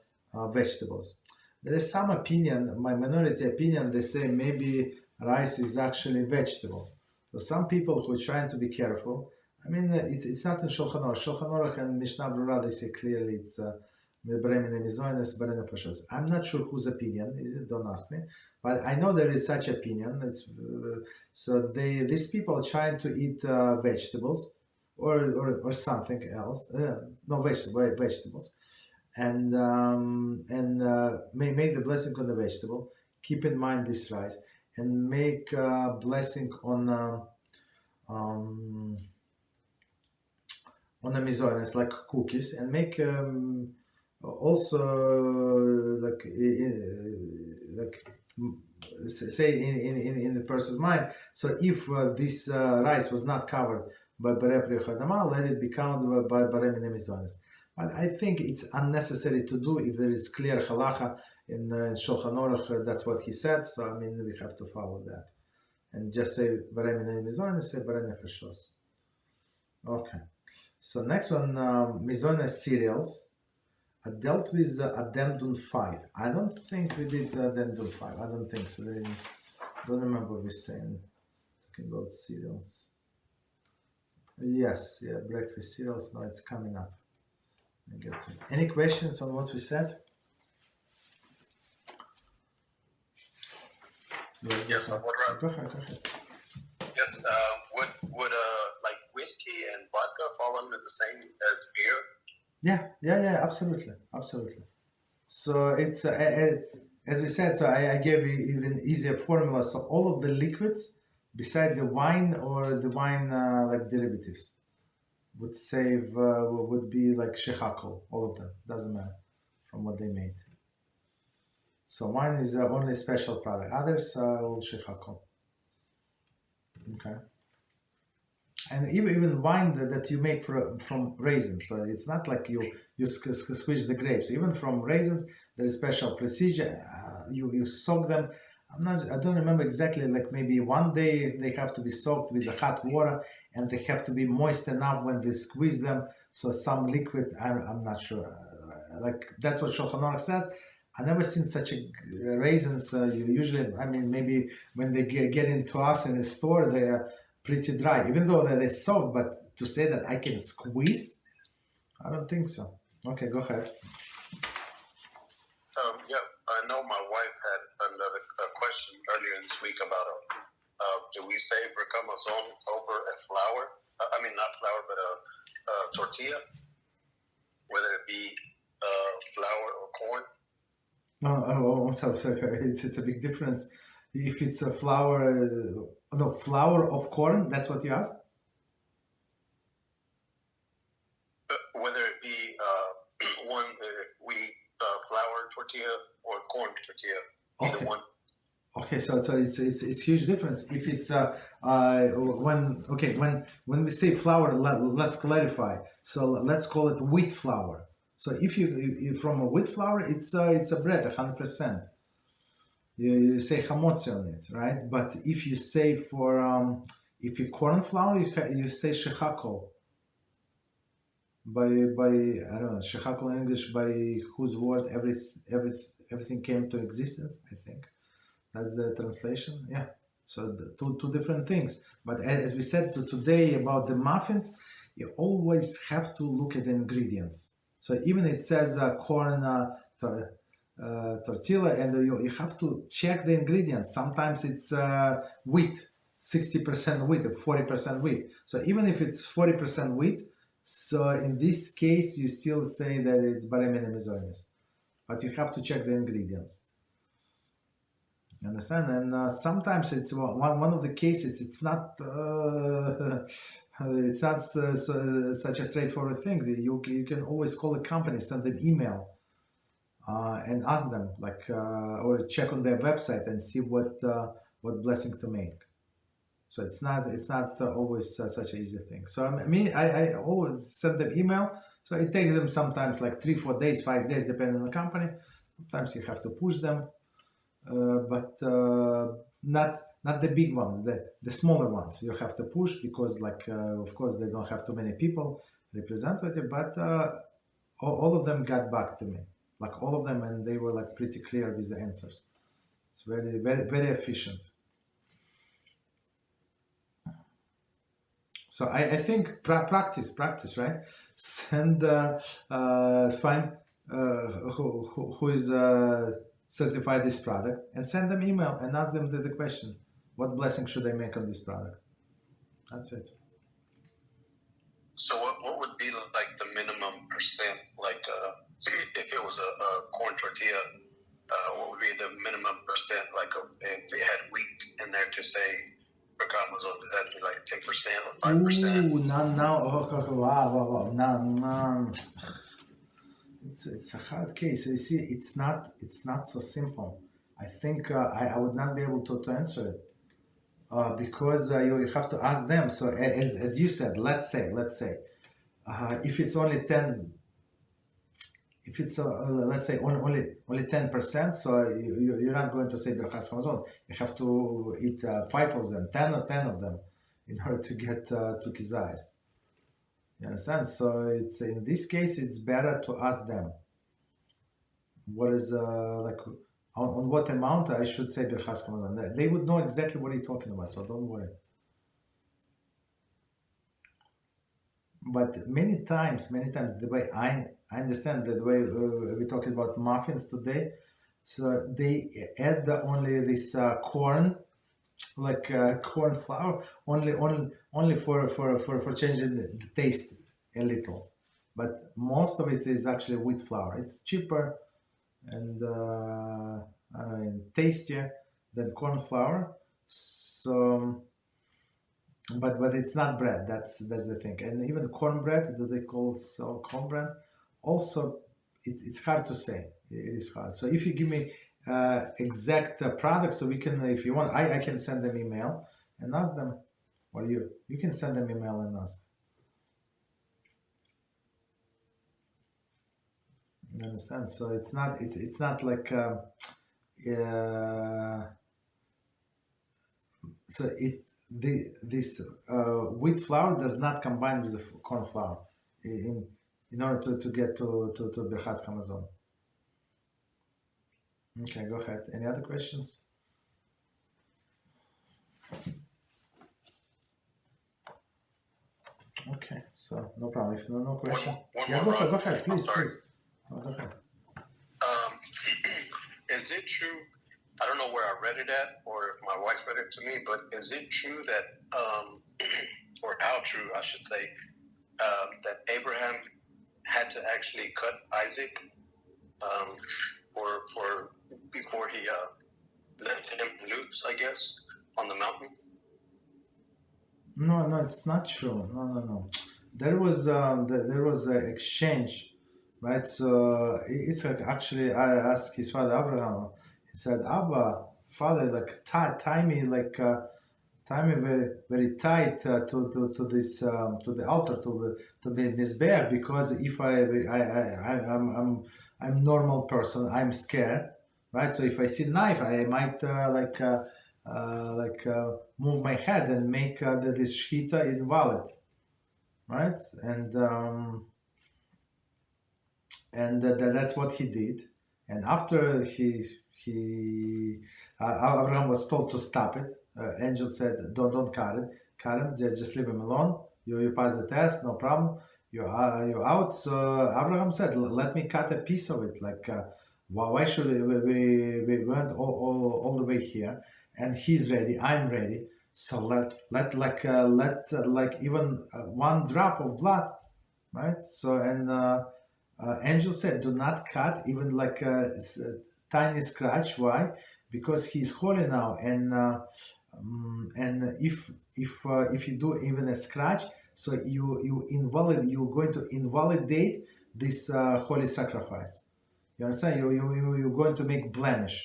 vegetables. There is some opinion, my minority opinion, they say maybe rice is actually vegetable. So some people who are trying to be careful. I mean, it's not in Shulchan Aruch. Shulchan Aruch and Mishnah Brura, they say clearly it's Baremine Mezonot, Barene Fashos. I'm not sure whose opinion is it, don't ask me, but I know there is such opinion. It's so these people are trying to eat vegetables or something else. No vegetables, and may make the blessing on the vegetable. Keep in mind this rice, and make blessing on the Mezonot, like cookies, and make also say in the person's mind. So if this rice was not covered by Barep Rechadama, let it be counted by Baremine Mezonot. But I think it's unnecessary to do if there is clear halacha in Shulchan Aruch. That's what he said. So I mean, we have to follow that, and just say Barei Minei Mezonos, say Barei Nefeshos. Okay. So next one, Mezonos cereals. I dealt with Addendum 5. I don't think we did Addendum 5. I don't think so. I don't remember we saying talking about cereals. Yes, yeah, breakfast cereals. No, it's coming up. I get to it. Any questions on what we said? Yes, Go ahead. Yes, would like whiskey and vodka fall under the same as beer? Yeah, absolutely. So it's as we said. So I gave you even easier formula. So all of the liquids, beside the wine or the wine like derivatives, would would be like shechakol. All of them, doesn't matter from what they made. So wine is only a special product. Others will shechakol. Okay. And even wine that you make from raisins, so it's not like you squeeze the grapes. Even from raisins, there is special procedure. You soak them. I don't remember exactly. Like maybe one day they have to be soaked with the hot water, and they have to be moist enough when they squeeze them. So some liquid. I'm not sure. Like that's what Shulchan Aruch said. I never seen such a raisins. Usually, I mean, maybe when they get into us in the store, they are pretty dry, even though they're soft. But to say that I can squeeze, I don't think so. Okay, go ahead. Yeah, I know my wife had another question earlier this week about do we say Birkat Mezon over a flour? I mean, not flour, but a tortilla, whether it be flour or corn. No, it's a big difference. If it's a flour, flour of corn, that's what you asked? Whether it be one, if we flour tortilla or corn tortilla, either one. Okay, so it's huge difference. If it's when we say flour, let's clarify. So let's call it wheat flour. So if you from a wheat flour, it's a bread 100%. You say hamotzi on it, right? But if you say if you corn flour, you say shechakol. By I don't know, shechakol in English, by whose word everything came to existence. I think that's the translation. Yeah. So the two different things. But as we said today about the muffins, you always have to look at the ingredients. So even it says corn tortilla, and you have to check the ingredients. Sometimes it's wheat, 60% wheat, or 40% wheat. So even if it's 40% wheat, so in this case you still say that it's Barei Minei Mezonos, but you have to check the ingredients. You understand? And sometimes it's one of the cases. It's not. It's not such a straightforward thing. You can always call a company, send them email, and ask them, or check on their website and see what blessing to make. So it's not always such an easy thing. So I always send them email. So it takes them sometimes like 3-4 days, 5 days, depending on the company. Sometimes you have to push them, but not the big ones, the smaller ones. You have to push because, of course, they don't have too many people representative. But all of them got back to me, like all of them, and they were pretty clear with the answers. It's very, very, very efficient. So I think practice, right? Send find who is certified this product, and send them email and ask them the question: what blessing should I make on this product? That's it. So what would be like the minimum percent? If it was a corn tortilla, what would be the minimum percent? If it had wheat in there to say Birkat Mezon, does that be like 10% or 5%? Ooh, wow. No. It's a hard case. You see, it's not so simple. I think I would not be able to answer it because you have to ask them. So as you said, let's say if it's only 10 if it's let's say only 10%, so you're not going to say Birkas Hamazon. You have to eat 5 of them, 10 of them, in order to get to Kizayis. You understand? So it's in this case, it's better to ask them what is like on what amount I should say Birkas Hamazon. They would know exactly what you're talking about, so don't worry. But many times, the way I understand the way we're talking about muffins today, so they add only this corn, like corn flour, only for changing the taste a little. But most of it is actually wheat flour. It's cheaper and tastier than corn flour. So. But it's not bread. That's the thing. And even cornbread, do they call cornbread? Also, it's hard to say. It is hard. So if you give me exact products, so we can, if you want, I can send them email and ask them, or you can send them email and ask. You understand? So it's not like so this wheat flour does not combine with the corn flour in order to get to Birkat Hamazon. Okay, go ahead. Any other questions? Okay, so no problem. If no question, one go more, ahead, please. Oh, go ahead. Is it true? I don't know where I read it at, or if my wife read it to me, but is it true that, or how true, I should say, that Abraham had to actually cut Isaac for before he let him loose, I guess, on the mountain? No, it's not true. No. There was an exchange, right? So Yitzchak actually asked his father Avraham. He said, "Abba, father, like tie me very very tight to this to the altar to the mizbeach, because if I'm normal person, I'm scared, right? So if I see knife, I might move my head and make this shechita invalid, right? And that's what he did. And after Abraham was told to stop it. Angel said, "Don't cut him. Just leave him alone. You pass the test, no problem. You're out." So Abraham said, "Let me cut a piece of it. Like, why should we went all the way here, and he's ready. I'm ready. So let even one drop of blood, right?" So and Angel said, "Do not cut even like a tiny scratch." Why? Because he's holy now, and if you do even a scratch, so you're going to invalidate this holy sacrifice. You understand? You're going to make blemish.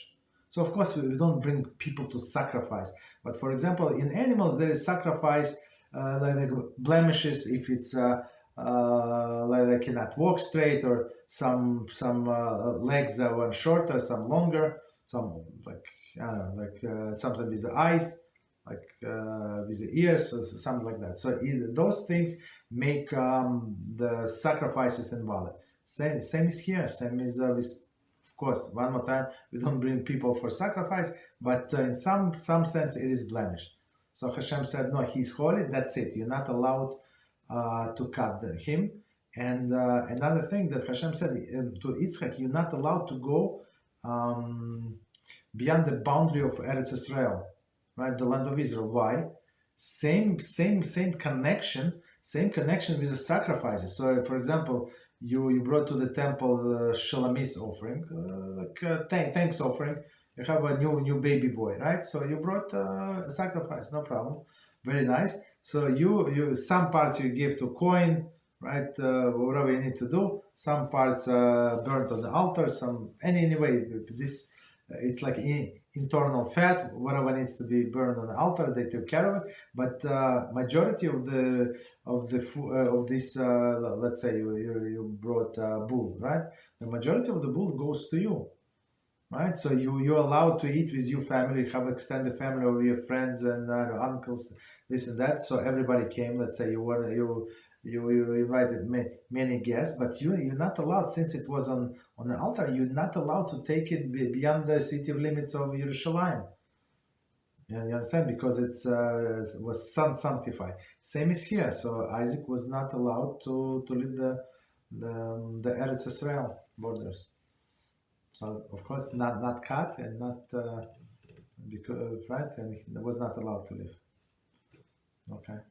So of course we don't bring people to sacrifice, but for example in animals there is sacrifice like blemishes if it's like cannot walk straight, or some legs are one shorter, some longer, some like sometimes with the eyes, like with the ears, or something like that. So those things make the sacrifices invalid. Same is here. Same is with, of course, one more time, we don't bring people for sacrifice, but in some sense it is blemished. So Hashem said, no, he's holy. That's it. You're not allowed to cut him. And another thing that Hashem said to Yitzchak, you're not allowed to go beyond the boundary of Eretz Israel, right? The land of Israel. Why? Same connection with the sacrifices. So, for example, you brought to the temple Shalamis offering, thanks offering. You have a new baby boy, right? So you brought a sacrifice, no problem. Very nice. So you some parts you give to Kohen, right? Whatever you need to do. Some parts burnt on the altar. Some anyway. This it's like internal fat, whatever needs to be burned on the altar, they took care of it. But majority of this, let's say you brought bull, right? The majority of the bull goes to you, right? So you're allowed to eat with your family, have extended family or your friends and uncles, this and that. So everybody came. Let's say you invited many guests, but you're not allowed, since it was on the altar, you're not allowed to take it beyond the city limits of Yerushalayim. You understand? Because it was sanctified. Same is here. So Isaac was not allowed to leave the Eretz Israel borders. So of course not cut and not because right, and he was not allowed to live. Okay.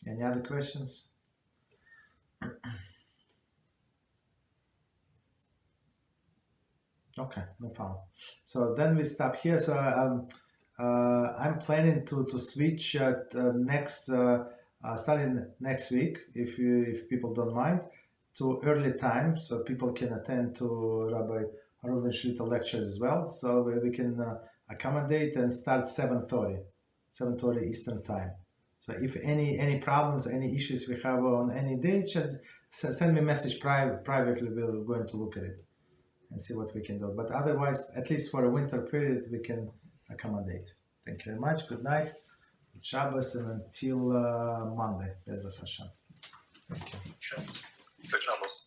Any other questions? Okay, no problem. So then we stop here. So I'm planning to switch next starting next week, if people don't mind, to early time, so people can attend to Rabbi Reuven Shlita lecture as well. So we can accommodate and start 7:30 Eastern time. So if any problems, any issues we have on any day, just send me a message privately. We're going to look at it and see what we can do. But otherwise, at least for a winter period, we can accommodate. Thank you very much. Good night. Good Shabbos, and until Monday. Beverages Hashem. Thank you. Good Shabbos.